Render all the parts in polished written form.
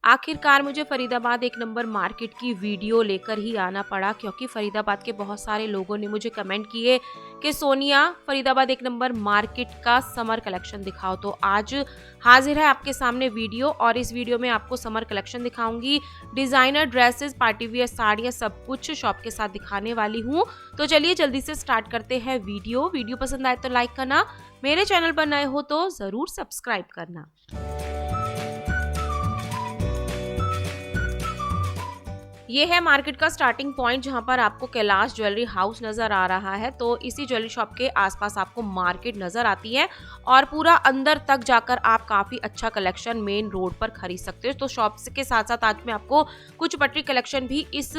आखिरकार मुझे फरीदाबाद एक नंबर मार्केट की वीडियो लेकर ही आना पड़ा, क्योंकि फरीदाबाद के बहुत सारे लोगों ने मुझे कमेंट किए कि सोनिया, फरीदाबाद एक नंबर मार्केट का समर कलेक्शन दिखाओ। तो आज हाजिर है आपके सामने वीडियो, और इस वीडियो में आपको समर कलेक्शन दिखाऊंगी। डिजाइनर ड्रेसेस, पार्टी वियर साड़ियाँ, सब कुछ शॉप के साथ दिखाने वाली हूँ। तो चलिए जल्दी से स्टार्ट करते हैं वीडियो पसंद आए तो लाइक करना, मेरे चैनल पर नए हो तो जरूर सब्सक्राइब करना। ये है मार्केट का स्टार्टिंग पॉइंट, जहां पर आपको कैलाश ज्वेलरी हाउस नजर आ रहा है। तो इसी ज्वेलरी शॉप के आसपास आपको मार्केट नजर आती है, और पूरा अंदर तक जाकर आप काफी अच्छा कलेक्शन मेन रोड पर खरीद सकते हो। तो शॉप के साथ साथ आज मैं आपको कुछ पटरी कलेक्शन भी इस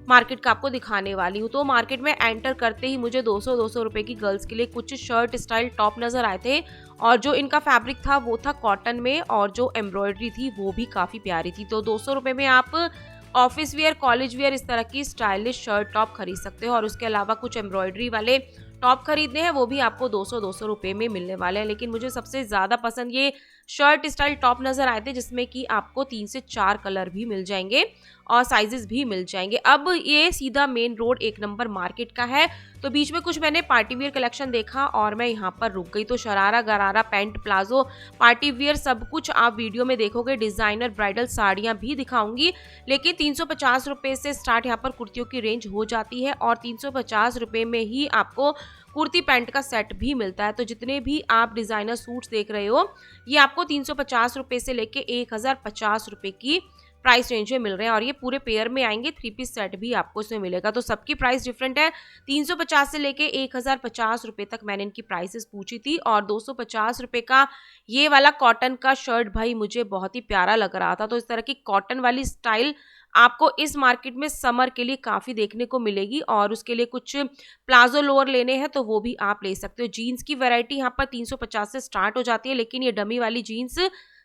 मार्केट का आपको दिखाने वाली हूँ। तो मार्केट में एंटर करते ही मुझे 200 रुपए की गर्ल्स के लिए कुछ शर्ट स्टाइल टॉप नजर आए थे, और जो इनका फैब्रिक था वो था कॉटन में, और जो एम्ब्रॉयडरी थी वो भी काफी प्यारी थी। तो 200 रुपए में आप ऑफिस वियर, कॉलेज वियर, इस तरह की स्टाइलिश शर्ट टॉप खरीद सकते हो। और उसके अलावा कुछ एम्ब्रॉयडरी वाले टॉप खरीदने हैं, वो भी आपको 200 रुपए में मिलने वाले हैं। लेकिन मुझे सबसे ज्यादा पसंद ये शर्ट स्टाइल टॉप नजर आए थे, जिसमें कि आपको 3 से 4 कलर भी मिल जाएंगे और साइजेस भी मिल जाएंगे। अब ये सीधा मेन रोड एक नंबर मार्केट का है। तो बीच में कुछ मैंने पार्टी वियर कलेक्शन देखा और मैं यहाँ पर रुक गई। तो शरारा, गरारा, पैंट, प्लाजो, पार्टी वियर सब कुछ आप वीडियो में देखोगे। डिजाइनर ब्राइडल साड़ियाँ भी दिखाऊंगी, लेकिन 350 रुपए से स्टार्ट यहाँ पर कुर्तियों की रेंज हो जाती है, और 350 रुपए में ही आपको कुर्ती पैंट का सेट भी मिलता है। तो जितने भी आप डिजाइनर सूट्स देख रहे हो, ये आपको 350 रुपए से लेके 1050 रुपए की प्राइस रेंज में मिल रहे हैं, और ये पूरे पेयर में आएंगे। 3 पीस सेट भी आपको इसमें मिलेगा। तो सबकी प्राइस डिफरेंट है। 350 से लेके 1050 रुपए तक मैंने इनकी प्राइसेस पूछी थी, और 250 रुपए का ये वाला कॉटन का शर्ट भाई मुझे बहुत ही प्यारा लग रहा था। तो इस तरह की कॉटन वाली स्टाइल आपको इस मार्केट में समर के लिए काफी देखने को मिलेगी, और उसके लिए कुछ प्लाजो लोअर लेने हैं तो वो भी आप ले सकते हो। जीन्स की वैरायटी यहाँ पर 350 से स्टार्ट हो जाती है, लेकिन ये डमी वाली जीन्स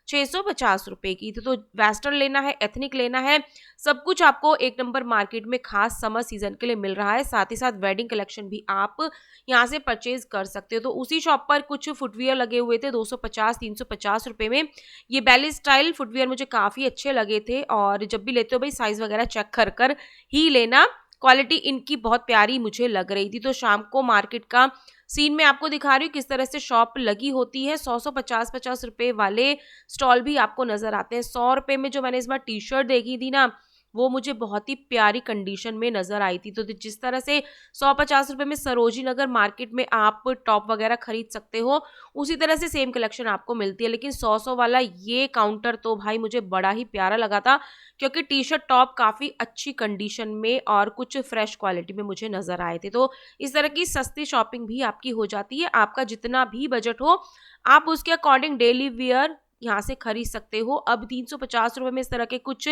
650 रुपए की। तो वेस्टर्न लेना है, एथनिक लेना है, सब कुछ आपको एक नंबर मार्केट में खास समर सीजन के लिए मिल रहा है। साथ ही साथ वेडिंग कलेक्शन भी आप यहाँ से परचेज कर सकते हो। तो उसी शॉप पर कुछ फुटवियर लगे हुए थे 250-350 रुपए में। ये बैली स्टाइल फुटवियर मुझे काफी अच्छे लगे थे, और जब भी लेते हो भाई साइज वगैरह चेक कर कर ही लेना। क्वालिटी इनकी बहुत प्यारी मुझे लग रही थी। तो शाम को मार्केट का सीन में आपको दिखा रही हूँ किस तरह से शॉप लगी होती है। 100-150 रुपए वाले स्टॉल भी आपको नजर आते हैं। 100 रुपए में जो मैंने इस बार टी शर्ट देखी थी ना, वो मुझे बहुत ही प्यारी कंडीशन में नजर आई थी। तो जिस तरह से 150 रुपए में सरोजी नगर मार्केट में आप टॉप वगैरह खरीद सकते हो, उसी तरह से सेम कलेक्शन आपको मिलती है। लेकिन 100 वाला ये काउंटर तो भाई मुझे बड़ा ही प्यारा लगा था, क्योंकि टी शर्ट टॉप काफी अच्छी कंडीशन में और कुछ फ्रेश क्वालिटी में मुझे नजर आए थे। तो इस तरह की सस्ती शॉपिंग भी आपकी हो जाती है। आपका जितना भी बजट हो, आप उसके अकॉर्डिंग डेली वियर यहाँ से खरीद सकते हो। अब 350 रुपए में इस तरह के कुछ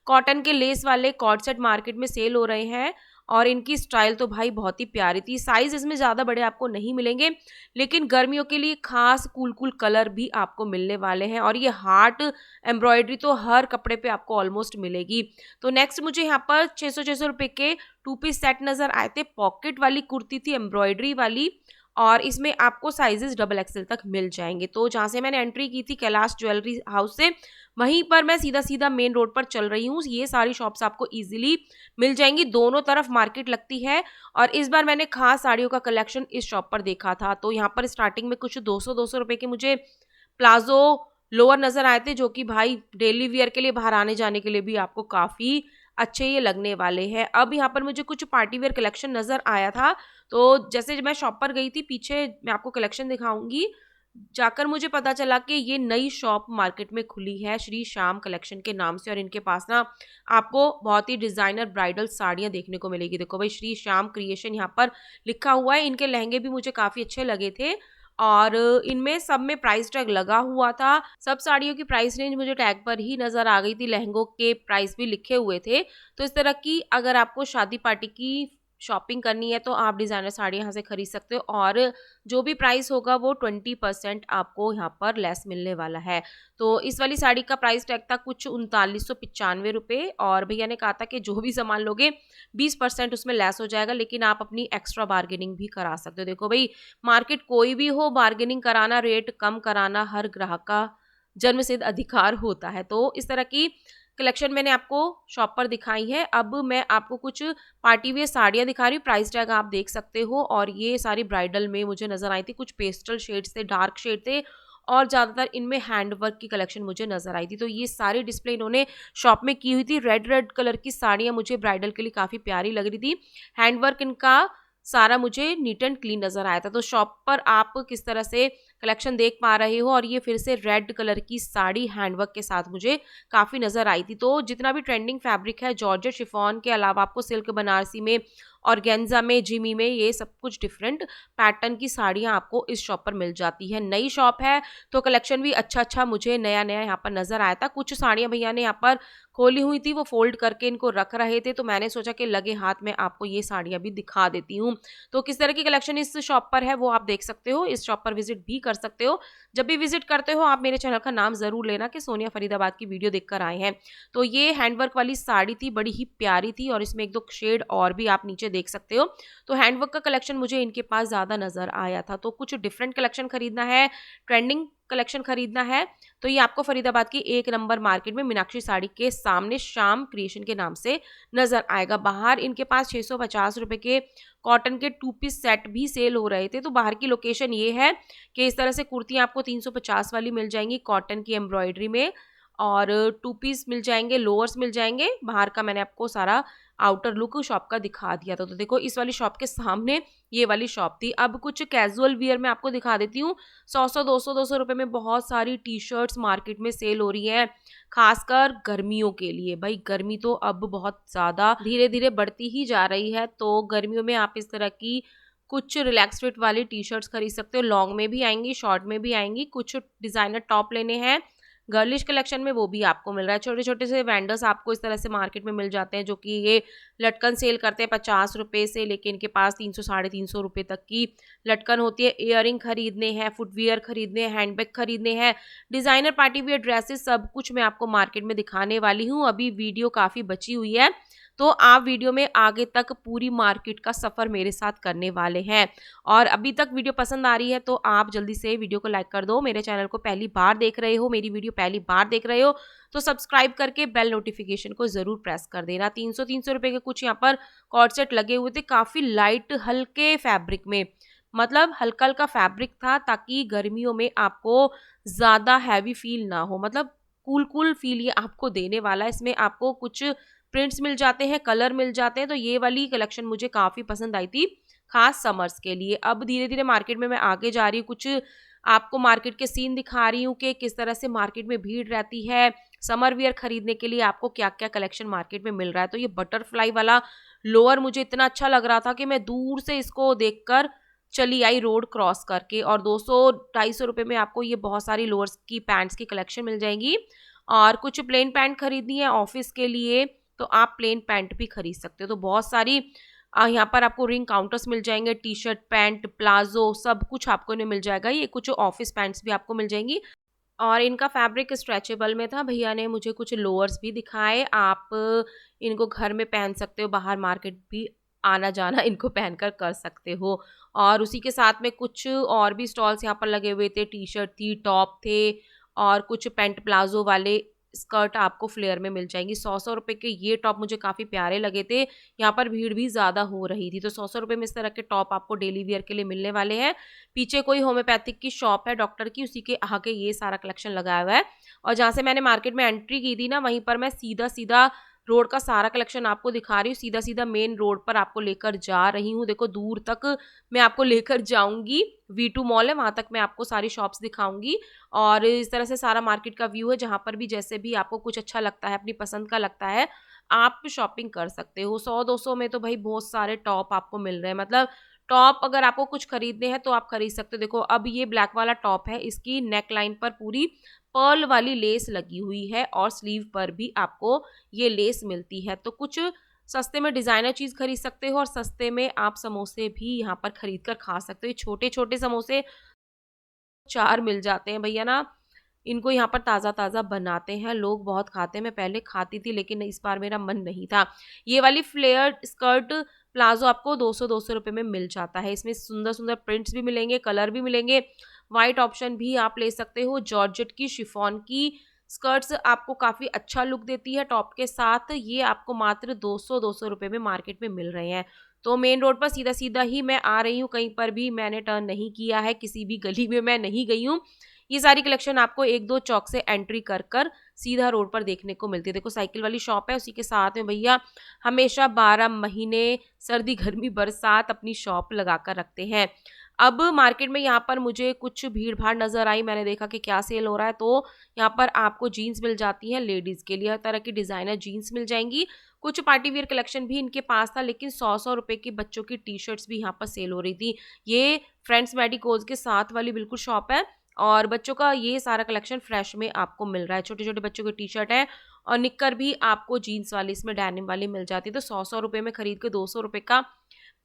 कॉटन के लेस वाले कॉर्ड सेट मार्केट में सेल हो रहे हैं, और इनकी स्टाइल तो भाई बहुत ही प्यारी थी। साइज इसमें ज्यादा बड़े आपको नहीं मिलेंगे, लेकिन गर्मियों के लिए खास कूल कूल कलर भी आपको मिलने वाले हैं। और ये हार्ट एम्ब्रॉयडरी तो हर कपड़े पे आपको ऑलमोस्ट मिलेगी। तो नेक्स्ट मुझे यहाँ पर 600 रुपए के 2 पीस सेट नजर आए थे। पॉकेट वाली कुर्ती थी एम्ब्रॉयडरी वाली, और इसमें आपको साइजेस डबल एक्सएल तक मिल जाएंगे। तो जहाँ से मैंने एंट्री की थी कैलाश ज्वेलरी हाउस से, वहीं पर मैं सीधा सीधा मेन रोड पर चल रही हूँ। ये सारी शॉप्स आपको इजीली मिल जाएंगी, दोनों तरफ मार्केट लगती है। और इस बार मैंने खास साड़ियों का कलेक्शन इस शॉप पर देखा था। तो यहाँ पर स्टार्टिंग में कुछ 200 रुपए के मुझे प्लाजो लोअर नजर आए थे, जो कि भाई डेली वियर के लिए, बाहर आने जाने के लिए भी आपको काफी अच्छे ये लगने वाले हैं। अब यहाँ पर मुझे कुछ पार्टी वेयर कलेक्शन नजर आया था। तो जैसे मैं शॉप पर गई थी, पीछे मैं आपको कलेक्शन दिखाऊंगी, जाकर मुझे पता चला कि ये नई शॉप मार्केट में खुली है श्री श्याम कलेक्शन के नाम से, और इनके पास ना आपको बहुत ही डिजाइनर ब्राइडल साड़ियां देखने को मिलेगी। देखो भाई, श्री श्याम क्रिएशन यहाँ पर लिखा हुआ है। इनके लहंगे भी मुझे काफी अच्छे लगे थे, और इनमें सब में प्राइस टैग लगा हुआ था। सब साड़ियों की प्राइस रेंज मुझे टैग पर ही नजर आ गई थी, लहंगों के प्राइस भी लिखे हुए थे। तो इस तरह की अगर आपको शादी पार्टी की शॉपिंग करनी है तो आप डिजाइनर साड़ी यहाँ से खरीद सकते हो, और जो भी प्राइस होगा वो 20% आपको यहाँ पर लेस मिलने वाला है। तो इस वाली साड़ी का प्राइस टैग था कुछ 3995 रुपये, और भैया ने कहा था कि जो भी सामान लोगे 20% उसमें लेस हो जाएगा, लेकिन आप अपनी एक्स्ट्रा बार्गेनिंग भी करा सकते हो। देखो भाई, मार्केट कोई भी हो, बार्गेनिंग कराना, रेट कम कराना हर ग्राहक का जन्मसिद्ध अधिकार होता है। तो इस तरह की कलेक्शन मैंने आपको शॉप पर दिखाई है। अब मैं आपको कुछ पार्टी वेयर साड़ियाँ दिखा रही हूँ, प्राइस टैग आप देख सकते हो। और ये सारी ब्राइडल में मुझे नज़र आई थी, कुछ पेस्टल शेड्स थे, डार्क शेड थे और ज़्यादातर इनमें हैंडवर्क की कलेक्शन मुझे नज़र आई थी। तो ये सारी डिस्प्ले इन्होंने शॉप में की हुई थी। रेड रेड कलर की साड़ियाँ मुझे ब्राइडल के लिए काफ़ी प्यारी लग रही थी। हैंडवर्क इनका सारा मुझे नीट एंड क्लीन नज़र आया था। तो शॉप पर आप किस तरह से कलेक्शन देख पा रहे हो। और ये फिर से रेड कलर की साड़ी हैंडवर्क के साथ मुझे काफ़ी नज़र आई थी। तो जितना भी ट्रेंडिंग फैब्रिक है, जॉर्जेट शिफॉन के अलावा आपको सिल्क बनारसी में, ऑर्गेन्जा में, जिमी में, ये सब कुछ डिफरेंट पैटर्न की साड़ियाँ आपको इस शॉप पर मिल जाती है। नई शॉप है तो कलेक्शन भी अच्छा मुझे नया यहाँ पर नज़र आया था। कुछ साड़ियाँ भैया ने यहाँ पर खोली हुई थी, वो फोल्ड करके इनको रख रहे थे, तो मैंने सोचा कि लगे हाथ में आपको ये साड़ियाँ भी दिखा देती हूँ। तो किस तरह की कलेक्शन इस शॉप पर है वो आप देख सकते हो। इस शॉप पर विजिट भी कर सकते हो। जब भी विजिट करते हो आप मेरे चैनल का नाम ज़रूर लेना कि सोनिया फरीदाबाद की वीडियो देखकर आए हैं। तो ये हैंडवर्क वाली साड़ी थी, बड़ी ही प्यारी थी और इसमें 1-2 शेड और भी आप नीचे देख सकते हो। तो हैंडवर्क का कलेक्शन मुझे इनके पास ज़्यादा नज़र आया था। तो कुछ डिफरेंट कलेक्शन खरीदना है, ट्रेंडिंग कलेक्शन खरीदना है, तो ये आपको फरीदाबाद की 1 नंबर मार्केट में मीनाक्षी साड़ी के सामने श्याम क्रिएशन के नाम से नज़र आएगा। बाहर इनके पास 650 रुपए के कॉटन के 2 पीस सेट भी सेल हो रहे थे। तो बाहर की लोकेशन ये है कि इस तरह से कुर्तियाँ आपको 350 वाली मिल जाएंगी कॉटन की एम्ब्रॉयडरी में, और 2 पीस मिल जाएंगे, लोअर्स मिल जाएंगे। बाहर का मैंने आपको सारा आउटर लुक शॉप का दिखा दिया था। तो देखो इस वाली शॉप के सामने ये वाली शॉप थी। अब कुछ कैजुअल वियर में आपको दिखा देती हूँ। 100 200 रुपए में बहुत सारी टी शर्ट्स मार्केट में सेल हो रही है, खासकर गर्मियों के लिए। भाई गर्मी तो अब बहुत ज़्यादा धीरे धीरे बढ़ती ही जा रही है, तो गर्मियों में आप इस तरह की कुछ रिलैक्स फिट वाली टी शर्ट्स खरीद सकते हो। लॉन्ग में भी आएंगी, शॉर्ट में भी आएंगी। कुछ डिज़ाइनर टॉप लेने हैं गर्लिश कलेक्शन में, वो भी आपको मिल रहा है। छोटे छोटे से वेंडर्स आपको इस तरह से मार्केट में मिल जाते हैं जो कि ये लटकन सेल करते हैं 50 रुपये से, लेकिन इनके पास 300 350 रुपये तक की लटकन होती है। इयरिंग खरीदने हैं, फुटवियर खरीदने हैं, हैंडबैग खरीदने हैं, डिज़ाइनर पार्टी वियर ड्रेसेस, सब कुछ मैं आपको मार्केट में दिखाने वाली हूँ। अभी वीडियो काफ़ी बची हुई है, तो आप वीडियो में आगे तक पूरी मार्केट का सफ़र मेरे साथ करने वाले हैं। और अभी तक वीडियो पसंद आ रही है तो आप जल्दी से वीडियो को लाइक कर दो। मेरे चैनल को पहली बार देख रहे हो, मेरी वीडियो पहली बार देख रहे हो, तो सब्सक्राइब करके बेल नोटिफिकेशन को ज़रूर प्रेस कर देना। 300 रुपये के कुछ यहाँ पर कॉर्ड सेट लगे हुए थे, काफ़ी लाइट हल्के फैब्रिक में, मतलब हल्का हल्का फैब्रिक था, ताकि गर्मियों में आपको ज़्यादा हैवी फील ना हो, मतलब कूल कूल फील ये आपको देने वाला है। इसमें आपको कुछ प्रिंट्स मिल जाते हैं, कलर मिल जाते हैं। तो ये वाली कलेक्शन मुझे काफ़ी पसंद आई थी, खास समर्स के लिए। अब धीरे धीरे मार्केट में मैं आगे जा रही हूँ, कुछ आपको मार्केट के सीन दिखा रही हूँ कि किस तरह से मार्केट में भीड़ रहती है। समर वियर खरीदने के लिए आपको क्या क्या कलेक्शन मार्केट में मिल रहा है। तो ये बटरफ्लाई वाला लोअर मुझे इतना अच्छा लग रहा था कि मैं दूर से इसको देखकर चली आई रोड क्रॉस करके। और 200-250 रुपये में आपको ये बहुत सारी लोअर्स की पैंट्स की कलेक्शन मिल जाएंगी। और कुछ प्लेन पैंट खरीदनी है ऑफिस के लिए तो आप प्लेन पैंट भी खरीद सकते हो। तो बहुत सारी यहाँ पर आपको रिंग काउंटर्स मिल जाएंगे, टी शर्ट, पैंट, प्लाजो, सब कुछ आपको इन्हें मिल जाएगा। ये कुछ ऑफिस पैंट्स भी आपको मिल जाएंगी और इनका फैब्रिक स्ट्रेचेबल में था। भैया ने मुझे कुछ लोअर्स भी दिखाए, आप इनको घर में पहन सकते हो, बाहर मार्केट भी आना जाना इनको पहनकर कर सकते हो। और उसी के साथ में कुछ और भी स्टॉल्स यहाँ पर लगे हुए थे, टी शर्ट थी, टॉप थे और कुछ पैंट प्लाजो वाले स्कर्ट आपको फ्लेयर में मिल जाएंगी। 100 रुपये के ये टॉप मुझे काफ़ी प्यारे लगे थे। यहाँ पर भीड़ भी ज़्यादा हो रही थी, तो 100 रुपये में इस तरह के टॉप आपको डेली वियर के लिए मिलने वाले हैं। पीछे कोई होम्योपैथिक की शॉप है डॉक्टर की, उसी के आगे ये सारा कलेक्शन लगाया हुआ है। और जहाँ से मैंने मार्केट में एंट्री की थी ना, वहीं पर मैं सीधा सीधा रोड का सारा कलेक्शन आपको दिखा रही हूँ। सीधा सीधा मेन रोड पर आपको लेकर जा रही हूँ। देखो दूर तक मैं आपको लेकर जाऊंगी, V2 मॉल है, वहाँ तक मैं आपको सारी शॉप्स दिखाऊंगी। और इस तरह से सारा मार्केट का व्यू है, जहाँ पर भी जैसे भी आपको कुछ अच्छा लगता है, अपनी पसंद का लगता है, आप शॉपिंग कर सकते हो। 100-200 में तो भाई बहुत सारे टॉप आपको मिल रहे हैं, मतलब टॉप अगर आपको कुछ खरीदने हैं तो आप खरीद सकते हो। देखो अब ये ब्लैक वाला टॉप है, इसकी नेक लाइन पर पूरी पर्ल वाली लेस लगी हुई है और स्लीव पर भी आपको ये लेस मिलती है। तो कुछ सस्ते में डिज़ाइनर चीज़ खरीद सकते हो और सस्ते में आप समोसे भी यहाँ पर खरीद कर खा सकते हो। छोटे छोटे समोसे 4 मिल जाते हैं भैया ना, इनको यहाँ पर ताज़ा ताज़ा बनाते हैं, लोग बहुत खाते हैं। मैं पहले खाती थी लेकिन इस बार मेरा मन नहीं था। ये वाली फ्लेयर स्कर्ट प्लाजो आपको 200 रुपये में मिल जाता है। इसमें सुंदर सुंदर प्रिंट्स भी मिलेंगे, कलर भी मिलेंगे, वाइट ऑप्शन भी आप ले सकते हो। जॉर्जेट की शिफॉन की स्कर्ट्स आपको काफ़ी अच्छा लुक देती है टॉप के साथ। ये आपको मात्र 200 रुपए में मार्केट में मिल रहे हैं। तो मेन रोड पर सीधा-सीधा ही मैं आ रही हूँ, कहीं पर भी मैंने टर्न नहीं किया है, किसी भी गली में मैं नहीं गई हूँ। ये सारी कलेक्शन आपको 1-2 चौक से एंट्री कर सीधा रोड पर देखने को मिलती है। देखो साइकिल वाली शॉप है, उसी के साथ में भैया हमेशा 12 महीने सर्दी, गर्मी, बरसात अपनी शॉप लगा कर रखते हैं। अब मार्केट में यहाँ पर मुझे कुछ भीड़-भाड़ नज़र आई, मैंने देखा कि क्या सेल हो रहा है, तो यहाँ पर आपको जीन्स मिल जाती हैं लेडीज़ के लिए, हर तरह की डिज़ाइनर जीन्स मिल जाएँगी। कुछ पार्टी वियर कलेक्शन भी इनके पास था, लेकिन 100-100 रुपए की बच्चों की टी-शर्ट्स भी यहाँ पर सेल हो रही थी। ये फ्रेंड्स मेडिकोज के साथ वाली बिल्कुल शॉप है और बच्चों का ये सारा कलेक्शन फ्रेश में आपको मिल रहा है। छोटे-छोटे बच्चों की टी-शर्ट है और निक्कर भी आपको जीन्स वाली इसमें डेनिम वाली मिल जाती है। तो 100-100 रुपए में खरीद के 200 रुपए का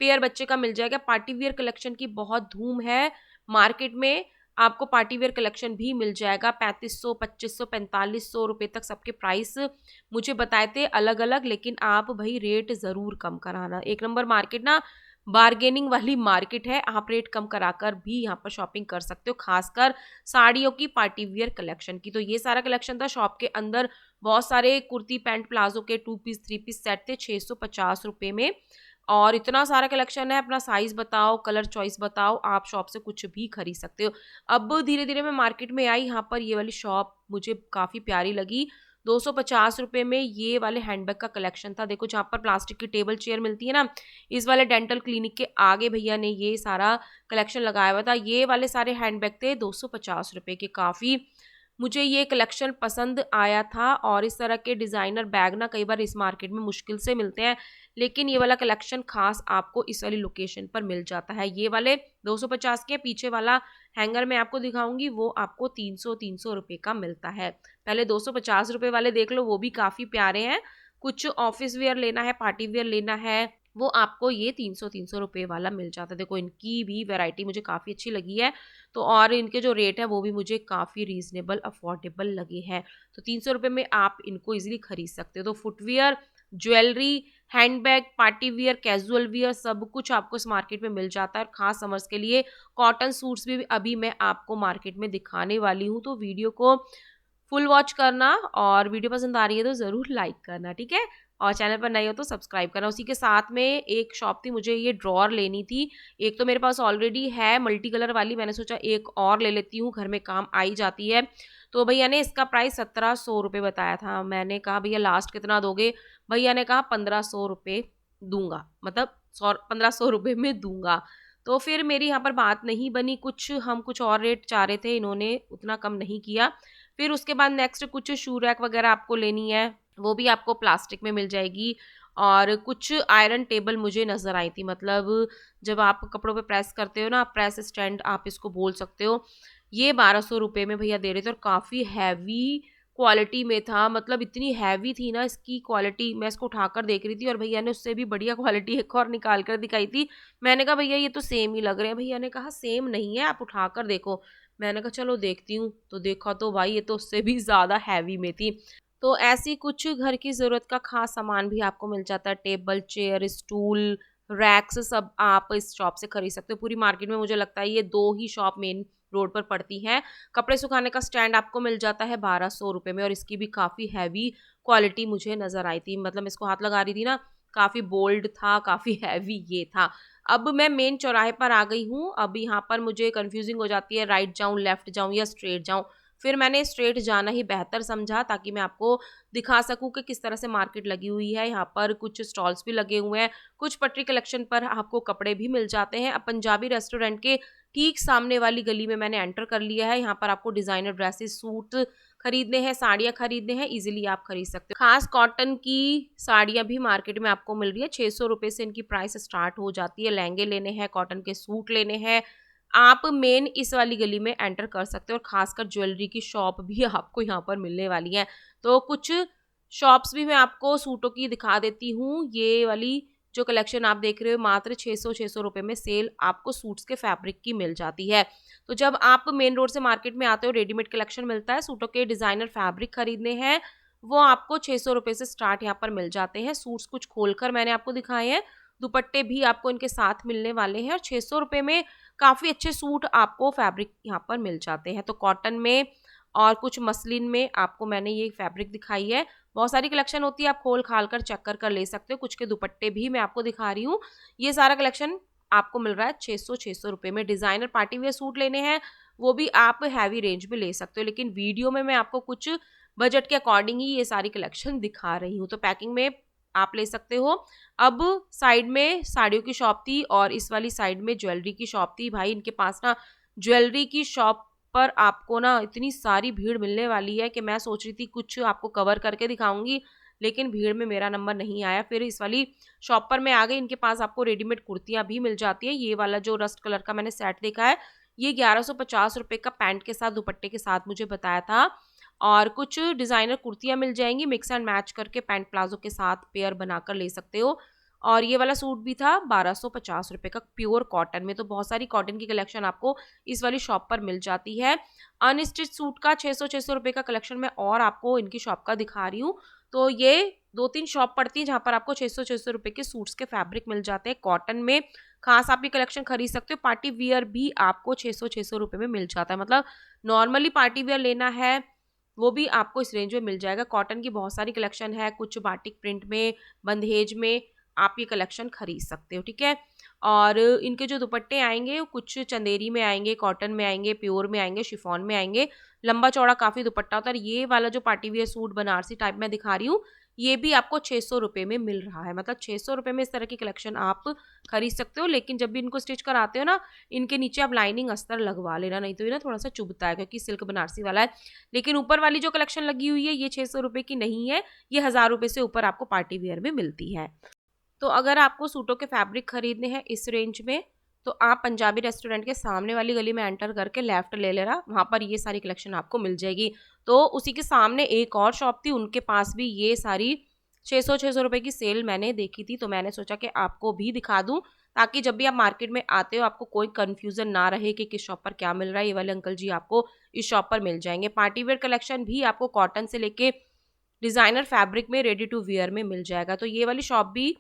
पेयर बच्चे का मिल जाएगा। पार्टी वियर कलेक्शन की बहुत धूम है मार्केट में। आपको पार्टी वियर कलेक्शन भी मिल जाएगा 3500, 2500, 4500 रुपए तक सबके प्राइस मुझे बताए थे अलग-अलग, लेकिन आप भई रेट ज़रूर कम कराना। एक नंबर मार्केट ना बार्गेनिंग वाली मार्केट है, आप रेट कम कराकर भी यहाँ पर शॉपिंग कर सकते हो, खासकर साड़ियों की पार्टी वियर कलेक्शन की। तो ये सारा कलेक्शन था शॉप के अंदर। बहुत सारे कुर्ती, पैंट, प्लाज़ो के 2 पीस, 3 पीस सेट थे 650 रुपए में और इतना सारा कलेक्शन है। अपना साइज़ बताओ, कलर चॉइस बताओ, आप शॉप से कुछ भी खरीद सकते हो। अब धीरे-धीरे मैं मार्केट में आई, यहाँ पर ये वाली शॉप मुझे काफ़ी प्यारी लगी। 250 रुपए में ये वाले हैंडबैग का कलेक्शन था। देखो जहाँ पर प्लास्टिक की टेबल चेयर मिलती है ना, इस वाले डेंटल क्लिनिक के आगे भैया ने ये सारा कलेक्शन लगाया हुआ था। ये वाले सारे हैंडबैग थे 250 रुपए के। काफ़ी मुझे ये कलेक्शन पसंद आया था और इस तरह के डिज़ाइनर बैग ना कई बार इस मार्केट में मुश्किल से मिलते हैं, लेकिन ये वाला कलेक्शन खास आपको इस वाली लोकेशन पर मिल जाता है। ये वाले 250 के, पीछे वाला हैंगर मैं आपको दिखाऊंगी वो आपको 300 रुपए का मिलता है। पहले 250 रुपए वाले देख लो, वो भी काफ़ी प्यारे हैं। कुछ ऑफिस वेयर लेना है, पार्टी वेयर लेना है, वो आपको ये 300 रुपए वाला मिल जाता है। देखो इनकी भी वैरायटी मुझे काफ़ी अच्छी लगी है, तो और इनके जो रेट है वो भी मुझे काफ़ी रीज़नेबल अफोर्डेबल लगे हैं। तो 300 रुपए में आप इनको ईज़िली खरीद सकते हो। तो footwear, jewellery, handbag, party wear, casual wear सब कुछ आपको इस मार्केट में मिल जाता है और ख़ास समर्स के लिए कॉटन सूट्स भी अभी मैं आपको मार्केट में दिखाने वाली हूँ। तो वीडियो को फुल वॉच करना और वीडियो पसंद आ रही है तो ज़रूर लाइक करना, ठीक है? और चैनल पर नए हो तो सब्सक्राइब करना। उसी के साथ में एक शॉप थी, मुझे ये ड्रॉअर लेनी थी। एक तो मेरे पास ऑलरेडी है मल्टी कलर वाली, मैंने सोचा एक और ले लेती हूँ, घर में काम आई जाती है। तो भैया ने इसका प्राइस 1700 रुपये बताया था। मैंने कहा भैया लास्ट कितना दोगे? भैया ने कहा 1500 रुपये दूँगा, मतलब 1500 रुपये में दूँगा। तो फिर मेरी यहाँ पर बात नहीं बनी, हम कुछ और रेट चाह रहे थे, इन्होंने उतना कम नहीं किया। फिर उसके बाद नेक्स्ट कुछ शू रैक वगैरह आपको लेनी है, वो भी आपको प्लास्टिक में मिल जाएगी। और कुछ आयरन टेबल मुझे नज़र आई थी, मतलब जब आप कपड़ों पे प्रेस करते हो ना, प्रेस स्टैंड आप इसको बोल सकते हो। ये 1200 रुपये में भैया दे रहे थे और काफ़ी हैवी क्वालिटी में था, मतलब इतनी हैवी थी ना इसकी क्वालिटी। मैं इसको उठाकर देख रही थी और भैया ने उससे भी बढ़िया क्वालिटी एक और निकाल कर दिखाई थी। मैंने कहा भैया ये तो सेम ही लग रहे हैं। भैया ने कहा सेम नहीं है, आप उठाकर देखो। मैंने कहा चलो देखती हूँ, तो देखा तो भाई ये तो उससे भी ज़्यादा हैवी में थी। तो ऐसी कुछ घर की ज़रूरत का खास सामान भी आपको मिल जाता है, टेबल, चेयर, स्टूल, रैक्स सब आप इस शॉप से खरीद सकते हो। पूरी मार्केट में मुझे लगता है ये 2 ही शॉप मेन रोड पर पड़ती हैं। कपड़े सुखाने का स्टैंड आपको मिल जाता है 1200 रुपये में और इसकी भी काफ़ी हैवी क्वालिटी मुझे नज़र आई थी। मतलब मैं इसको हाथ लगा रही थी ना, काफ़ी बोल्ड था, काफ़ी हैवी ये था। अब मैं मेन चौराहे पर आ गई हूँ। अब यहाँ पर मुझे कन्फ्यूजिंग हो जाती है, राइट जाऊँ, लेफ्ट जाऊँ या स्ट्रेट जाऊँ। फिर मैंने स्ट्रेट जाना ही बेहतर समझा, ताकि मैं आपको दिखा सकूं कि किस तरह से मार्केट लगी हुई है। यहाँ पर कुछ स्टॉल्स भी लगे हुए हैं, कुछ पटरी कलेक्शन पर आपको कपड़े भी मिल जाते हैं। अब पंजाबी रेस्टोरेंट के ठीक सामने वाली गली में मैंने एंटर कर लिया है। यहाँ पर आपको डिज़ाइनर ड्रेसेस, सूट खरीदने हैं, साड़ियाँ खरीदने हैं, इजीली आप खरीद सकते हो। खास कॉटन की साड़ियाँ भी मार्केट में आपको मिल रही है, 600 रुपये से इनकी प्राइस स्टार्ट हो जाती है। लहंगे लेने हैं, कॉटन के सूट लेने हैं, आप मेन इस वाली गली में एंटर कर सकते हो। और खासकर ज्वेलरी की शॉप भी आपको यहाँ पर मिलने वाली है। तो कुछ शॉप्स भी मैं आपको सूटों की दिखा देती हूँ। ये वाली जो कलेक्शन आप देख रहे हो मात्र 600 रुपये में सेल आपको सूट्स के फैब्रिक की मिल जाती है। तो जब आप मेन रोड से मार्केट में आते हो, रेडीमेड कलेक्शन मिलता है, सूटों के डिज़ाइनर फैब्रिक खरीदने हैं, वो आपको 600 रुपये से स्टार्ट यहाँ पर मिल जाते हैं। सूट्स कुछ खोलकर मैंने आपको दिखाए हैं, दुपट्टे भी आपको इनके साथ मिलने वाले हैं और 600 रुपये में काफ़ी अच्छे सूट आपको फैब्रिक यहाँ पर मिल जाते हैं। तो कॉटन में और कुछ मसलिन में आपको मैंने ये फैब्रिक दिखाई है। बहुत सारी कलेक्शन होती है, आप खोल खाल कर चेक कर ले सकते हो। कुछ के दुपट्टे भी मैं आपको दिखा रही हूँ। ये सारा कलेक्शन आपको मिल रहा है 600 रुपये में। डिज़ाइनर पार्टी वेयर सूट लेने हैं वो भी आप हैवी रेंज में ले सकते हो, लेकिन वीडियो में मैं आपको कुछ बजट के अकॉर्डिंग ही ये सारी कलेक्शन दिखा रही हूँ। तो पैकिंग में आप ले सकते हो। अब साइड में साड़ियों की शॉप थी और इस वाली साइड में ज्वेलरी की शॉप थी। भाई इनके पास ना ज्वेलरी की शॉप पर आपको ना इतनी सारी भीड़ मिलने वाली है कि मैं सोच रही थी कुछ आपको कवर करके दिखाऊंगी, लेकिन भीड़ में मेरा नंबर नहीं आया। फिर इस वाली शॉप पर मैं आ गई। इनके पास आपको रेडीमेड कुर्तियां भी मिल जाती है। ये वाला जो रस्ट कलर का मैंने सेट देखा है ये 1150 रुपये का पैंट के साथ दुपट्टे के साथ मुझे बताया था। और कुछ डिज़ाइनर कुर्तियाँ मिल जाएंगी, मिक्स एंड मैच करके पैंट प्लाजो के साथ पेयर बनाकर ले सकते हो। और ये वाला सूट भी था 1250 रुपये का प्योर कॉटन में। तो बहुत सारी कॉटन की कलेक्शन आपको इस वाली शॉप पर मिल जाती है। अनस्टिच सूट का 600 रुपये का कलेक्शन मैं और आपको इनकी शॉप का दिखा रही हूँ। तो ये 2-3 शॉप पड़ती है जहाँ पर आपको 600 रुपये के सूट्स के फैब्रिक मिल जाते हैं। कॉटन में खास आप ये कलेक्शन खरीद सकते हो। पार्टी वियर भी आपको 600 रुपये में मिल जाता है। मतलब नॉर्मली पार्टी वियर लेना है वो भी आपको इस रेंज में मिल जाएगा। कॉटन की बहुत सारी कलेक्शन है, कुछ बाटिक प्रिंट में, बंदेज में आप ये कलेक्शन खरीद सकते हो, ठीक है। और इनके जो दुपट्टे आएंगे कुछ चंदेरी में आएंगे, कॉटन में आएंगे, प्योर में आएंगे, शिफॉन में आएंगे। लंबा चौड़ा काफ़ी दुपट्टा होता है। ये वाला जो party wear suit Banarasi type में दिखा रही हूँ ये भी आपको 600 रुपये में मिल रहा है। मतलब 600 रुपये में इस तरह की कलेक्शन आप खरीद सकते हो। लेकिन जब भी इनको स्टिच कराते हो ना इनके नीचे आप लाइनिंग अस्तर लगवा लेना, नहीं तो ये ना थोड़ा सा चुभता है क्योंकि सिल्क बनारसी वाला है। लेकिन ऊपर वाली जो कलेक्शन लगी हुई है ये 600 रुपये की नहीं है, ये 1000 रुपये से ऊपर आपको पार्टी वियर में मिलती है। तो अगर आपको सूटों के फैब्रिक खरीदने हैं इस रेंज में तो आप पंजाबी रेस्टोरेंट के सामने वाली गली में एंटर करके लेफ्ट ले लेना, वहाँ पर ये सारी कलेक्शन आपको मिल जाएगी। तो उसी के सामने एक और शॉप थी, उनके पास भी ये सारी 600 रुपये की सेल मैंने देखी थी। तो मैंने सोचा कि आपको भी दिखा दूं ताकि जब भी आप मार्केट में आते हो आपको कोई कंफ्यूजन ना रहे कि किस शॉप पर क्या मिल रहा है। ये वाले अंकल जी आपको इस शॉप पर मिल जाएंगे। पार्टी वेयर कलेक्शन भी आपको कॉटन से लेके डिज़ाइनर फैब्रिक में रेडी टू वियर में मिल जाएगा। तो ये वाली शॉप भी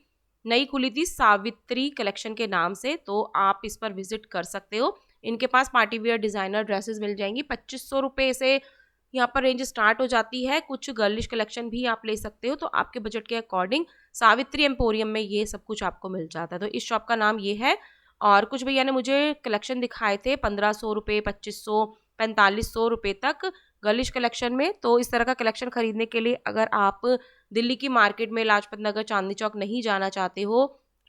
नई खुली थी सावित्री कलेक्शन के नाम से, तो आप इस पर विजिट कर सकते हो। इनके पास पार्टी वियर डिज़ाइनर ड्रेसेस मिल जाएंगी। 2500 रुपये से यहाँ पर रेंज स्टार्ट हो जाती है। कुछ गर्लिश कलेक्शन भी आप ले सकते हो। तो आपके बजट के अकॉर्डिंग सावित्री एम्पोरियम में ये सब कुछ आपको मिल जाता है। तो इस शॉप का नाम ये है। और कुछ भैया ने मुझे कलेक्शन दिखाए थे 1500 रुपये, 2500, 4500 रुपये तक गर्लिश कलेक्शन में। तो इस तरह का कलेक्शन खरीदने के लिए अगर आप दिल्ली की मार्केट में लाजपत नगर, चांदनी चौक नहीं जाना चाहते हो,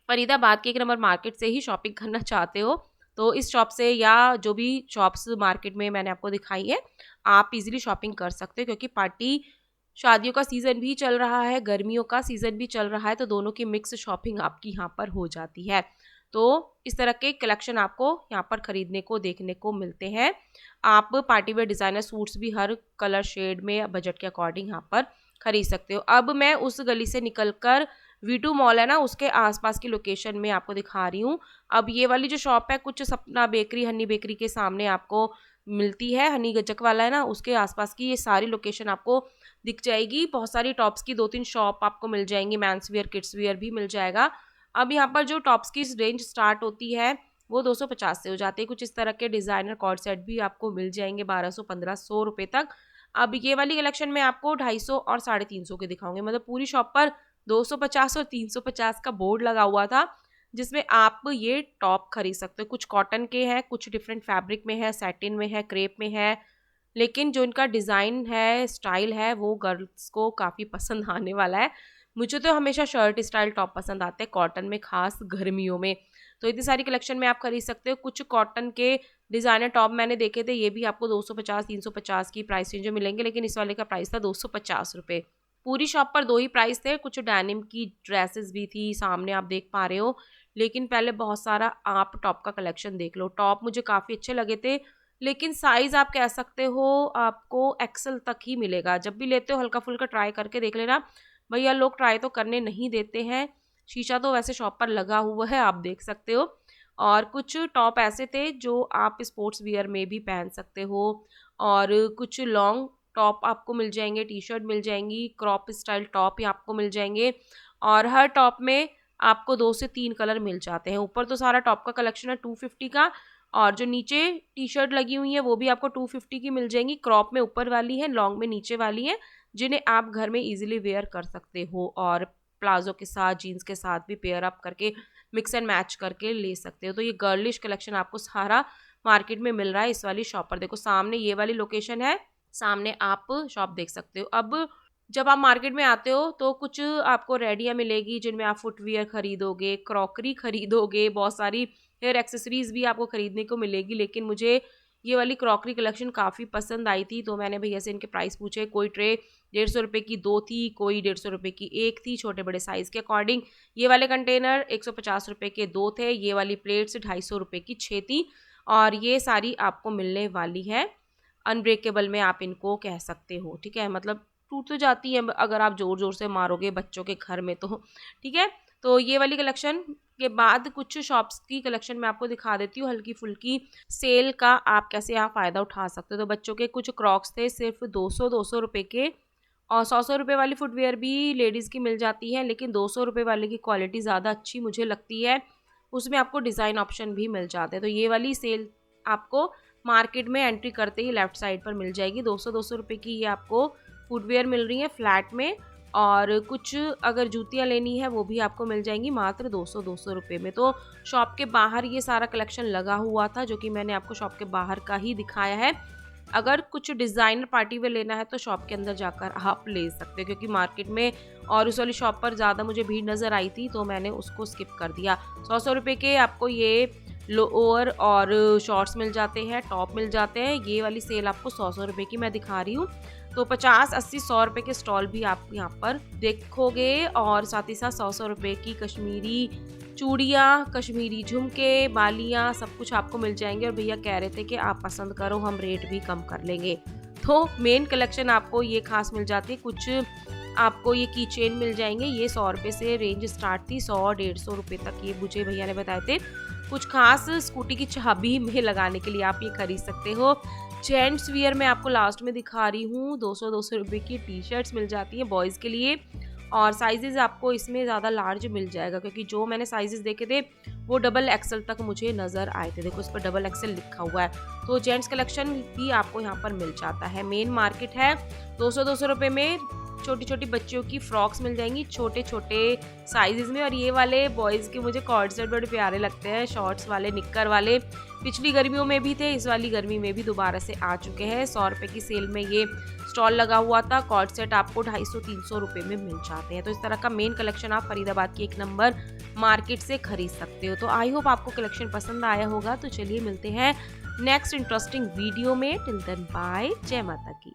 फरीदाबाद के 1 नंबर मार्केट से ही शॉपिंग करना चाहते हो, तो इस शॉप से या जो भी शॉप्स मार्केट में मैंने आपको दिखाई है आप इजीली शॉपिंग कर सकते हो। क्योंकि पार्टी शादियों का सीज़न भी चल रहा है, गर्मियों का सीज़न भी चल रहा है, तो दोनों की मिक्स शॉपिंग आपकी यहाँ पर हो जाती है। तो इस तरह के कलेक्शन आपको यहाँ पर खरीदने को देखने को मिलते हैं। आप पार्टी वेयर डिज़ाइनर सूट्स भी हर कलर शेड में बजट के अकॉर्डिंग यहाँ पर खरीद सकते हो। अब मैं उस गली से निकलकर V2 मॉल है ना उसके आसपास की लोकेशन में आपको दिखा रही हूँ। अब ये वाली जो शॉप है कुछ सपना बेकरी, हनी बेकरी के सामने आपको मिलती है। हनी गजक वाला है ना उसके आसपास की ये सारी लोकेशन आपको दिख जाएगी। बहुत सारी टॉप्स की 2-3 शॉप आपको मिल जाएंगी। मेंस वियर, किड्स वियर भी मिल जाएगा। अब यहाँ पर जो टॉप्स की रेंज स्टार्ट होती है वो 250 से हो जाती है। कुछ इस तरह के डिज़ाइनर कॉर्ड सेट भी आपको मिल जाएंगे 1200-1500 रुपये तक। अब ये वाली कलेक्शन में आपको 250 और 350 के दिखाऊंगे। मतलब पूरी शॉप पर 250 और 350 का बोर्ड लगा हुआ था जिसमें आप ये टॉप खरीद सकते हो। कुछ कॉटन के हैं, कुछ डिफरेंट फैब्रिक में है, सैटिन में है, क्रेप में है। लेकिन जो इनका डिज़ाइन है, स्टाइल है वो गर्ल्स को काफ़ी पसंद आने वाला है। मुझे तो हमेशा शर्ट स्टाइल टॉप पसंद आते हैं कॉटन में, खास गर्मियों में। तो इतनी सारी कलेक्शन में आप खरीद सकते हो। कुछ कॉटन के डिज़ाइनर टॉप मैंने देखे थे, ये भी आपको 250-350 की प्राइस रेंज में मिलेंगे। लेकिन इस वाले का प्राइस था 250 रुपये। पूरी शॉप पर 2 ही प्राइस थे। कुछ डेनिम की ड्रेसेस भी थी, सामने आप देख पा रहे हो। लेकिन पहले बहुत सारा आप टॉप का कलेक्शन देख लो। टॉप मुझे काफ़ी अच्छे लगे थे, लेकिन साइज़ आप कह सकते हो आपको एक्सेल तक ही मिलेगा। जब भी लेते हो हल्का फुल्का ट्राई करके देख लेना। भैया लोग ट्राई तो करने नहीं देते हैं। शीशा तो वैसे शॉप पर लगा हुआ है, आप देख सकते हो। और कुछ टॉप ऐसे थे जो आप स्पोर्ट्स वियर में भी पहन सकते हो। और कुछ लॉन्ग टॉप आपको मिल जाएंगे, टी शर्ट मिल जाएंगी, क्रॉप स्टाइल टॉप ही आपको मिल जाएंगे। और हर टॉप में आपको 2 से 3 कलर मिल जाते हैं। ऊपर तो सारा टॉप का कलेक्शन है 250 का, और जो नीचे टी शर्ट लगी हुई है वो भी आपको 250 की मिल जाएंगी। क्रॉप में ऊपर वाली है, लॉन्ग में नीचे वाली है, जिन्हें आप घर में इजीली वेयर कर सकते हो और प्लाजो के साथ, जीन्स के साथ भी पेयर अप करके मिक्स एंड मैच करके ले सकते हो। तो ये गर्लिश कलेक्शन आपको सारा मार्केट में मिल रहा है इस वाली शॉप पर। देखो सामने ये वाली लोकेशन है, सामने आप शॉप देख सकते हो। अब जब आप मार्केट में आते हो तो कुछ आपको रेडियाँ मिलेगी जिनमें आप फुटवियर खरीदोगे, क्रॉकरी खरीदोगे, बहुत सारी हेयर एक्सेसरीज भी आपको खरीदने को मिलेगी। लेकिन मुझे ये वाली क्रॉकरी कलेक्शन काफ़ी पसंद आई थी, तो मैंने भैया से इनके प्राइस पूछे। कोई ट्रे 150 रुपये की 2 थी, कोई 150 रुपये की 1 थी, छोटे बड़े साइज़ के अकॉर्डिंग। ये वाले कंटेनर 150 रुपये के 2 थे, ये वाली प्लेट्स 250 रुपये की 6 थी, और ये सारी आपको मिलने वाली है अनब्रेकेबल में, आप इनको कह सकते हो। ठीक है, मतलब टूट तो जाती है अगर आप ज़ोर ज़ोर से मारोगे बच्चों के घर में तो। ठीक है, तो ये वाली कलेक्शन के बाद कुछ शॉप्स की कलेक्शन मैं आपको दिखा देती हूँ, हल्की फुल्की सेल का आप कैसे यहाँ फ़ायदा उठा सकते हो। तो बच्चों के कुछ क्रॉक्स थे सिर्फ 200 रुपये के, और 100 रुपये वाली फुटवेयर भी लेडीज़ की मिल जाती है, लेकिन 200 रुपये वाले की क्वालिटी ज़्यादा अच्छी मुझे लगती है, उसमें आपको डिज़ाइन ऑप्शन भी मिल जाते हैं। तो ये वाली सेल आपको मार्केट में एंट्री करते ही लेफ्ट साइड पर मिल जाएगी। 200 रुपये की ये आपको फुटवेयर मिल रही है फ्लैट में, और कुछ अगर जूतियाँ लेनी है वो भी आपको मिल जाएंगी मात्र 200 रुपये में। तो शॉप के बाहर ये सारा कलेक्शन लगा हुआ था, जो कि मैंने आपको शॉप के बाहर का ही दिखाया है। अगर कुछ डिज़ाइनर पार्टी वेयर लेना है तो शॉप के अंदर जाकर आप ले सकते हो, क्योंकि मार्केट में और उस वाली शॉप पर ज़्यादा मुझे भीड़ नज़र आई थी, तो मैंने उसको स्किप कर दिया। 100 रुपये के आपको ये लोअर और शॉर्ट्स मिल जाते हैं, टॉप मिल जाते हैं। ये वाली सेल आपको 100 रुपये की मैं दिखा रही हूँ। तो 50, 80, 100 रुपये के स्टॉल भी आप यहाँ पर देखोगे, और साथ ही साथ 100 रुपये की कश्मीरी चूड़ियाँ, कश्मीरी झुमके, बालियाँ, सब कुछ आपको मिल जाएंगे। और भैया कह रहे थे कि आप पसंद करो, हम रेट भी कम कर लेंगे। तो मेन कलेक्शन आपको ये खास मिल जाती है। कुछ आपको ये की चेन मिल जाएंगे, ये 100 रुपये से रेंज स्टार्ट थी, 100-150 रुपये तक ये मुझे भैया ने बताए थे। कुछ खास स्कूटी की चाबी में लगाने के लिए आप ये खरीद सकते हो। जेंट्स वियर में आपको लास्ट में दिखा रही हूँ, 200 रुपये की टी शर्ट्स मिल जाती हैं बॉयज़ के लिए, और साइजेस आपको इसमें ज़्यादा लार्ज मिल जाएगा, क्योंकि जो मैंने साइजेस देखे थे वो डबल एक्सल तक मुझे नज़र आए थे। देखो इस पर डबल एक्सल लिखा हुआ है। तो जेंट्स कलेक्शन भी आपको यहाँ पर मिल जाता है। मेन मार्केट है। 200 रुपये में छोटी छोटी बच्चियों की फ्रॉक्स मिल जाएंगी छोटे छोटे साइजेस में, और ये वाले बॉयज़ के मुझे कॉर्ड सेट बड़े प्यारे लगते हैं, शॉर्ट्स वाले, निक्कर वाले। पिछली गर्मियों में भी थे, इस वाली गर्मी में भी दोबारा से आ चुके हैं। 100 रुपये की सेल में ये स्टॉल लगा हुआ था। कॉर्ड सेट आपको 250-300 रुपये में मिल जाते हैं। तो इस तरह का मेन कलेक्शन आप फरीदाबाद की 1 नंबर मार्केट से खरीद सकते हो। तो आई होप आपको कलेक्शन पसंद आया होगा। तो चलिए मिलते हैं नेक्स्ट इंटरेस्टिंग वीडियो में। टिल देन बाय, जय माता की।